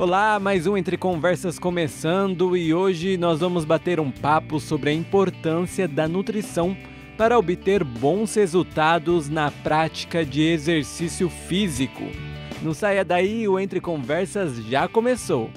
Olá, mais um Entre Conversas começando e hoje nós vamos bater um papo sobre a importância da nutrição para obter bons resultados na prática de exercício físico. Não saia daí, o Entre Conversas já começou!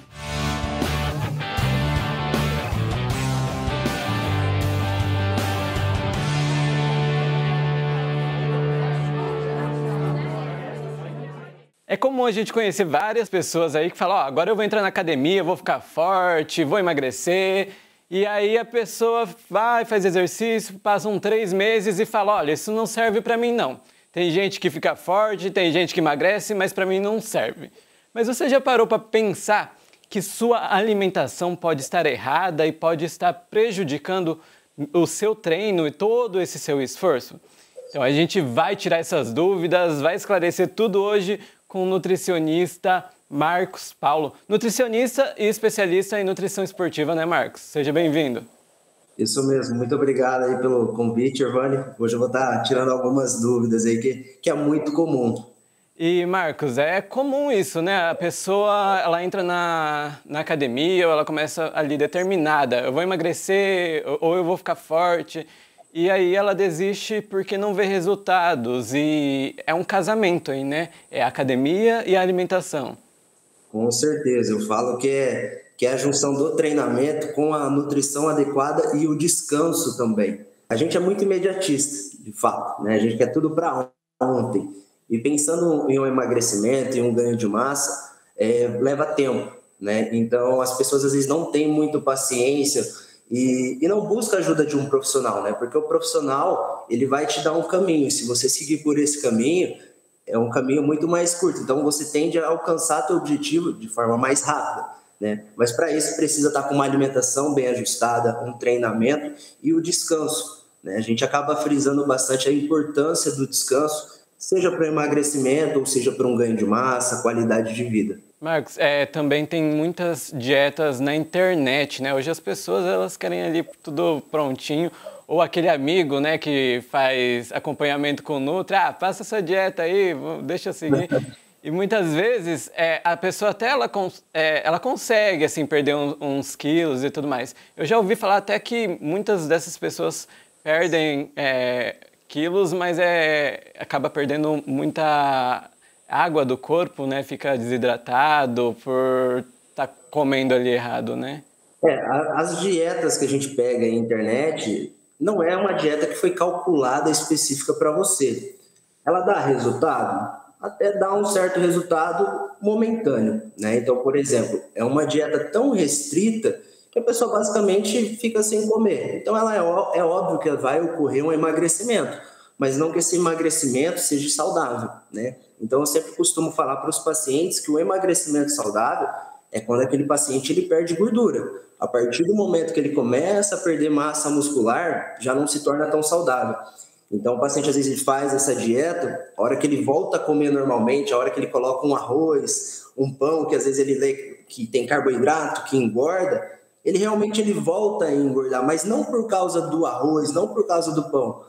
É comum a gente conhecer várias pessoas aí que falam, agora eu vou entrar na academia, vou ficar forte, vou emagrecer. E aí a pessoa vai, faz exercício, passam 3 meses e fala, olha, isso não serve pra mim não. Tem gente que fica forte, tem gente que emagrece, mas pra mim não serve. Mas você já parou pra pensar que sua alimentação pode estar errada e pode estar prejudicando o seu treino e todo esse seu esforço? Então a gente vai tirar essas dúvidas, vai esclarecer tudo hoje com o nutricionista Marcos Paulo. Nutricionista e especialista em nutrição esportiva, né, Marcos? Seja bem-vindo. Isso mesmo, muito obrigado aí pelo convite, Giovanni. Hoje eu vou estar tirando algumas dúvidas aí que é muito comum. E, Marcos, é comum isso, né? A pessoa, ela entra na academia, ou ela começa ali determinada, eu vou emagrecer ou eu vou ficar forte. E aí ela desiste porque não vê resultados e é um casamento aí, né? É a academia e a alimentação. Com certeza, eu falo que é a junção do treinamento com a nutrição adequada e o descanso também. A gente é muito imediatista, de fato, né? A gente quer tudo para ontem. E pensando em um emagrecimento, em um ganho de massa, leva tempo, né? Então as pessoas às vezes não têm muito paciência e não busca a ajuda de um profissional, né? Porque o profissional, ele vai te dar um caminho. Se você seguir por esse caminho, é um caminho muito mais curto. Então, você tende a alcançar seu objetivo de forma mais rápida, né? Mas, para isso, precisa estar com uma alimentação bem ajustada, um treinamento e o descanso, né? A gente acaba frisando bastante a importância do descanso, seja para o emagrecimento ou seja para um ganho de massa, qualidade de vida. Marcos, também tem muitas dietas na internet, né? Hoje as pessoas, elas querem ali tudo prontinho. Ou aquele amigo, né, que faz acompanhamento com o Nutri, passa essa dieta aí, deixa eu seguir. E muitas vezes a pessoa até ela consegue assim, perder uns quilos e tudo mais. Eu já ouvi falar até que muitas dessas pessoas perdem quilos, mas acaba perdendo muita água do corpo, né? Fica desidratado por estar comendo ali errado, né? As dietas que a gente pega na internet não é uma dieta que foi calculada específica para você. Ela dá resultado? Até dá um certo resultado momentâneo, né? Então, por exemplo, é uma dieta tão restrita que a pessoa basicamente fica sem comer. Então, é óbvio que vai ocorrer um emagrecimento, mas não que esse emagrecimento seja saudável, né? Então, eu sempre costumo falar para os pacientes que o emagrecimento saudável é quando aquele paciente ele perde gordura. A partir do momento que ele começa a perder massa muscular, já não se torna tão saudável. Então, o paciente, às vezes, ele faz essa dieta, a hora que ele volta a comer normalmente, a hora que ele coloca um arroz, um pão, que às vezes ele lê que tem carboidrato, que engorda, ele volta a engordar, mas não por causa do arroz, não por causa do pão,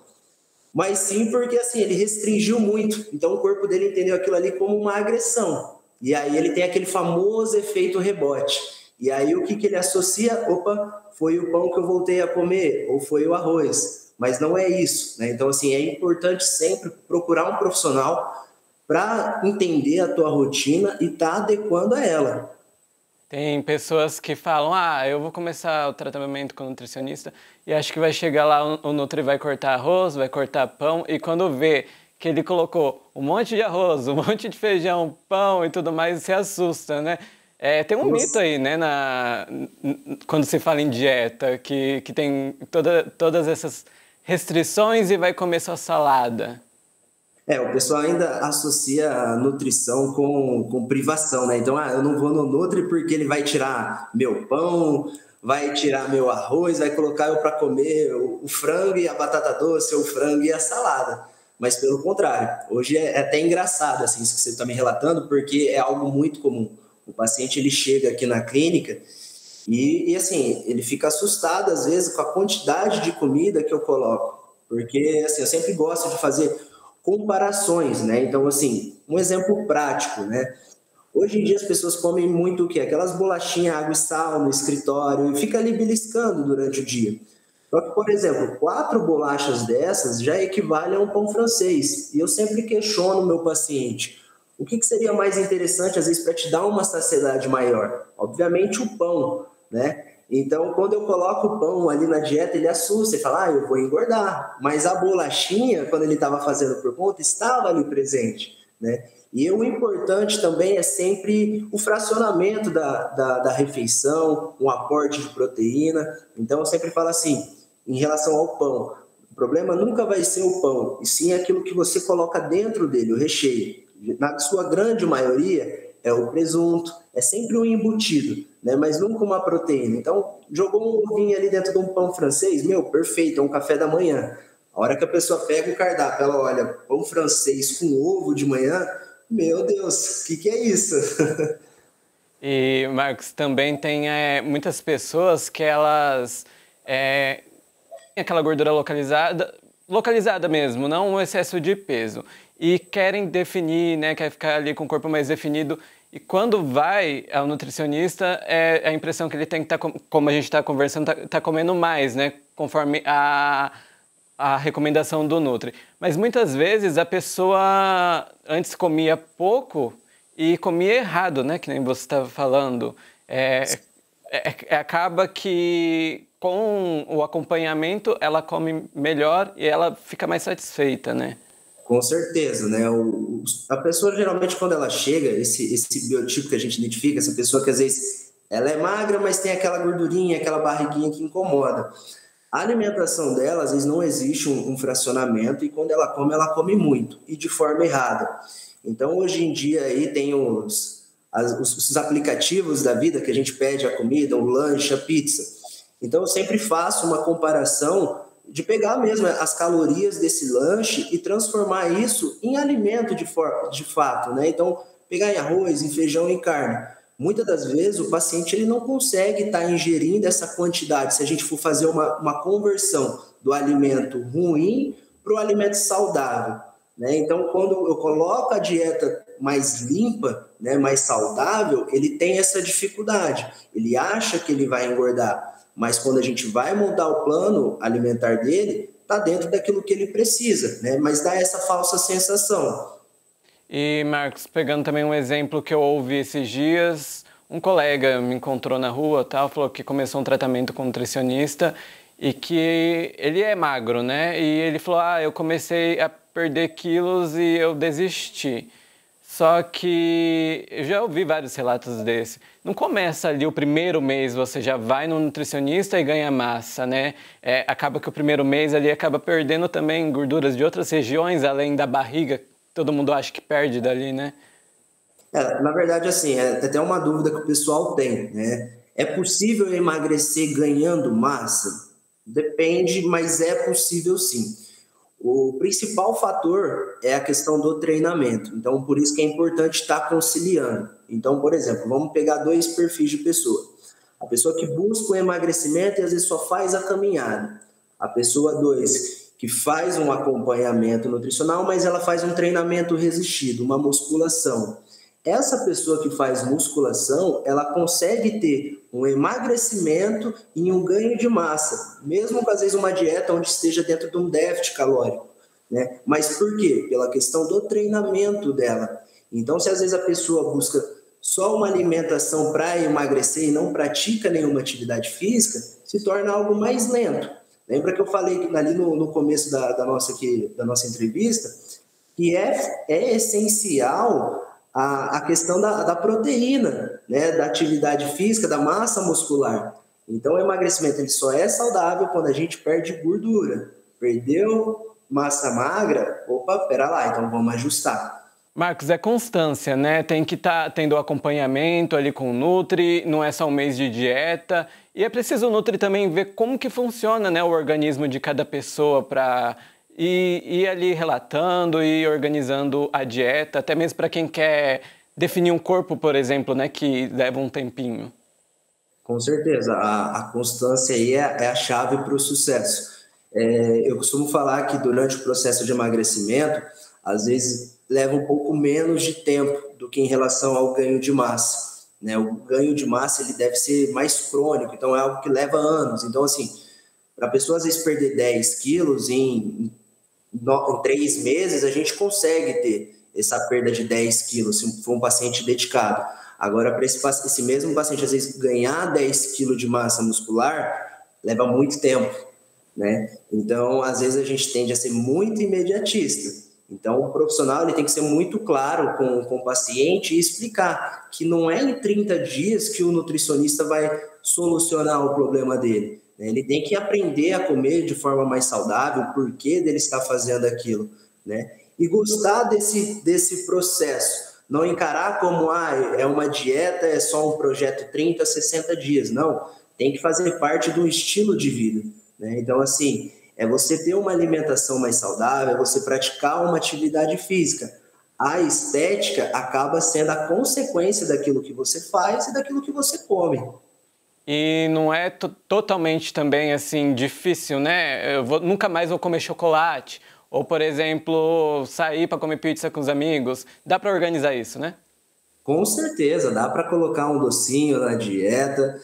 mas sim porque, assim, ele restringiu muito. Então, o corpo dele entendeu aquilo ali como uma agressão. E aí ele tem aquele famoso efeito rebote. E aí o que ele associa? Opa, foi o pão que eu voltei a comer, ou foi o arroz. Mas não é isso, né? Então, assim, é importante sempre procurar um profissional para entender a tua rotina e estar adequando a ela. Tem pessoas que falam, eu vou começar o tratamento com o nutricionista e acho que vai chegar lá, o Nutri vai cortar arroz, vai cortar pão e quando vê que ele colocou um monte de arroz, um monte de feijão, pão e tudo mais, se assusta, né? Tem um mito aí, né, quando se fala em dieta, que tem todas essas restrições e vai comer só salada. O pessoal ainda associa a nutrição com privação, né? Então, eu não vou no Nutri porque ele vai tirar meu pão, vai tirar meu arroz, vai colocar eu para comer o frango e a batata doce, ou o frango e a salada. Mas pelo contrário, hoje é até engraçado assim, isso que você está me relatando, porque é algo muito comum. O paciente ele chega aqui na clínica e assim, ele fica assustado às vezes com a quantidade de comida que eu coloco. Porque assim, eu sempre gosto de fazer comparações, né? Então, assim, um exemplo prático, né? Hoje em dia as pessoas comem muito o quê? Aquelas bolachinhas, água e sal no escritório e fica ali beliscando durante o dia. Só que, por exemplo, 4 bolachas dessas já equivalem a um pão francês. E eu sempre questiono o meu paciente, o que seria mais interessante, às vezes, para te dar uma saciedade maior? Obviamente o pão, né? Então, quando eu coloco o pão ali na dieta, ele assusta, ele fala, eu vou engordar. Mas a bolachinha, quando ele estava fazendo por conta, estava ali presente, né? E o importante também é sempre o fracionamento da refeição, um aporte de proteína. Então, eu sempre falo assim, em relação ao pão, o problema nunca vai ser o pão, e sim aquilo que você coloca dentro dele, o recheio. Na sua grande maioria, é o presunto, é sempre um embutido, né? Mas nunca uma proteína. Então, jogou um ovinho ali dentro de um pão francês, perfeito, é um café da manhã. A hora que a pessoa pega o cardápio, ela olha, pão francês com ovo de manhã, meu Deus, o que é isso? E, Marcos, também tem muitas pessoas que elas têm aquela gordura localizada mesmo, não um excesso de peso. E querem definir, né, quer ficar ali com o corpo mais definido. E quando vai ao nutricionista, a impressão que ele tem que como a gente está conversando, tá comendo mais, né, conforme a recomendação do Nutri. Mas muitas vezes a pessoa antes comia pouco e comia errado, né, que nem você estava falando. Acaba que com o acompanhamento ela come melhor e ela fica mais satisfeita, né? Com certeza, né? A pessoa geralmente quando ela chega, esse biotipo que a gente identifica, essa pessoa que às vezes ela é magra, mas tem aquela gordurinha, aquela barriguinha que incomoda. A alimentação dela, às vezes não existe um fracionamento e quando ela come muito e de forma errada. Então hoje em dia aí tem os aplicativos da vida que a gente pede a comida, o lanche, a pizza. Então eu sempre faço uma comparação de pegar mesmo as calorias desse lanche e transformar isso em alimento de fato, né? Então, pegar em arroz, em feijão e em carne. Muitas das vezes o paciente ele não consegue estar ingerindo essa quantidade se a gente for fazer uma conversão do alimento ruim para o alimento saudável, né? Então, quando eu coloco a dieta mais limpa, né, mais saudável, ele tem essa dificuldade. Ele acha que ele vai engordar, mas quando a gente vai montar o plano alimentar dele, está dentro daquilo que ele precisa, né? Mas dá essa falsa sensação. E, Marcos, pegando também um exemplo que eu ouvi esses dias, um colega me encontrou na rua, falou que começou um tratamento com um nutricionista e que ele é magro, né? E ele falou, eu comecei a perder quilos e eu desisti. Só que eu já ouvi vários relatos desse. Não começa ali o primeiro mês, você já vai no nutricionista e ganha massa, né? Acaba que o primeiro mês ali acaba perdendo também gorduras de outras regiões, além da barriga. Todo mundo acha que perde dali, né? Na verdade, assim, é até uma dúvida que o pessoal tem, né? É possível emagrecer ganhando massa? Depende, mas é possível sim. O principal fator é a questão do treinamento. Então, por isso que é importante estar conciliando. Então, por exemplo, vamos pegar 2 perfis de pessoa. A pessoa que busca o emagrecimento e às vezes só faz a caminhada. A pessoa 2, que faz um acompanhamento nutricional, mas ela faz um treinamento resistido, uma musculação. Essa pessoa que faz musculação, ela consegue ter um emagrecimento e um ganho de massa, mesmo com, às vezes, uma dieta onde esteja dentro de um déficit calórico, né? Mas por quê? Pela questão do treinamento dela. Então, se às vezes a pessoa busca só uma alimentação para emagrecer e não pratica nenhuma atividade física, se torna algo mais lento. Lembra que eu falei ali no começo da nossa entrevista que é essencial a questão da proteína, né, da atividade física, da massa muscular. Então, o emagrecimento ele só é saudável quando a gente perde gordura. Perdeu massa magra, pera lá, então vamos ajustar. Marcos, é constância, né? Tem que estar tendo acompanhamento ali com o Nutri, não é só um mês de dieta. E é preciso o Nutri também ver como que funciona, né, o organismo de cada pessoa para ir ali relatando e organizando a dieta, até mesmo para quem quer definir um corpo, por exemplo, né, que leva um tempinho. Com certeza, a constância aí é a chave para o sucesso. Eu costumo falar que durante o processo de emagrecimento, às vezes leva um pouco menos de tempo do que em relação ao ganho de massa, né? O ganho de massa ele deve ser mais crônico, então é algo que leva anos. Então, assim, para a pessoa às vezes perder 10 quilos em 3 meses, a gente consegue ter essa perda de 10 quilos se for um paciente dedicado. Agora, para esse mesmo paciente, às vezes, ganhar 10 quilos de massa muscular leva muito tempo, né? Então, às vezes, a gente tende a ser muito imediatista. Então, o profissional ele tem que ser muito claro com o paciente e explicar que não é em 30 dias que o nutricionista vai solucionar o problema dele. Ele tem que aprender a comer de forma mais saudável, o porquê dele estar fazendo aquilo, né? E gostar desse processo. Não encarar como, é uma dieta, é só um projeto 30, 60 dias. Não, tem que fazer parte do estilo de vida, né? Então, assim, é você ter uma alimentação mais saudável, é você praticar uma atividade física. A estética acaba sendo a consequência daquilo que você faz e daquilo que você come. E não é totalmente também assim difícil, né? Nunca mais vou comer chocolate. Ou, por exemplo, sair para comer pizza com os amigos. Dá para organizar isso, né? Com certeza, dá para colocar um docinho na dieta.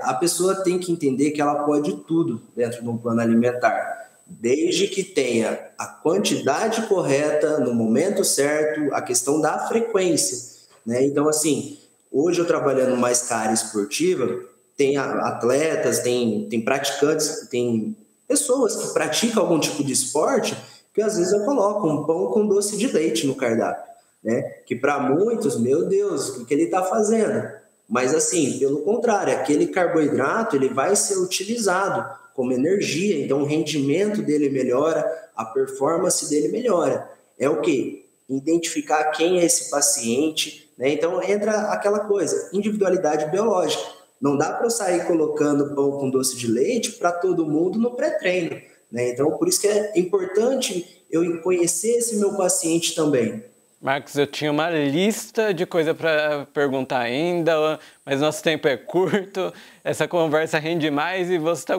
A pessoa tem que entender que ela pode tudo dentro de um plano alimentar, desde que tenha a quantidade correta, no momento certo, a questão da frequência, né? Então, assim, hoje eu trabalhando mais com a área esportiva, tem atletas, tem praticantes, tem pessoas que praticam algum tipo de esporte que às vezes eu coloco um pão com doce de leite no cardápio, né? Que para muitos, meu Deus, o que ele está fazendo? Mas assim, pelo contrário, aquele carboidrato ele vai ser utilizado como energia, então o rendimento dele melhora, a performance dele melhora. É o quê? Identificar quem é esse paciente, né? Então entra aquela coisa, individualidade biológica. Não dá para eu sair colocando pão com doce de leite para todo mundo no pré-treino, né? Então, por isso que é importante eu conhecer esse meu paciente também. Marcos, eu tinha uma lista de coisas para perguntar ainda, mas nosso tempo é curto, essa conversa rende mais e você está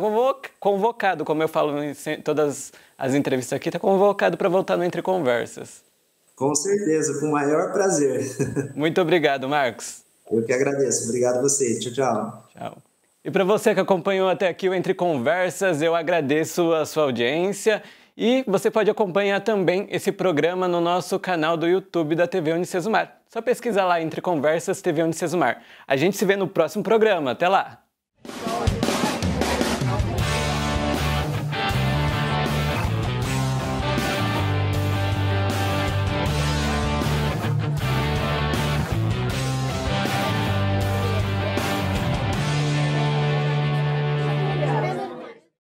convocado, como eu falo em todas as entrevistas aqui, está convocado para voltar no Entre Conversas. Com certeza, com o maior prazer. Muito obrigado, Marcos. Eu que agradeço. Obrigado a você. Tchau, tchau. Tchau. E para você que acompanhou até aqui o Entre Conversas, eu agradeço a sua audiência e você pode acompanhar também esse programa no nosso canal do YouTube da TV Unicesumar. Só pesquisa lá Entre Conversas TV Unicesumar. A gente se vê no próximo programa. Até lá!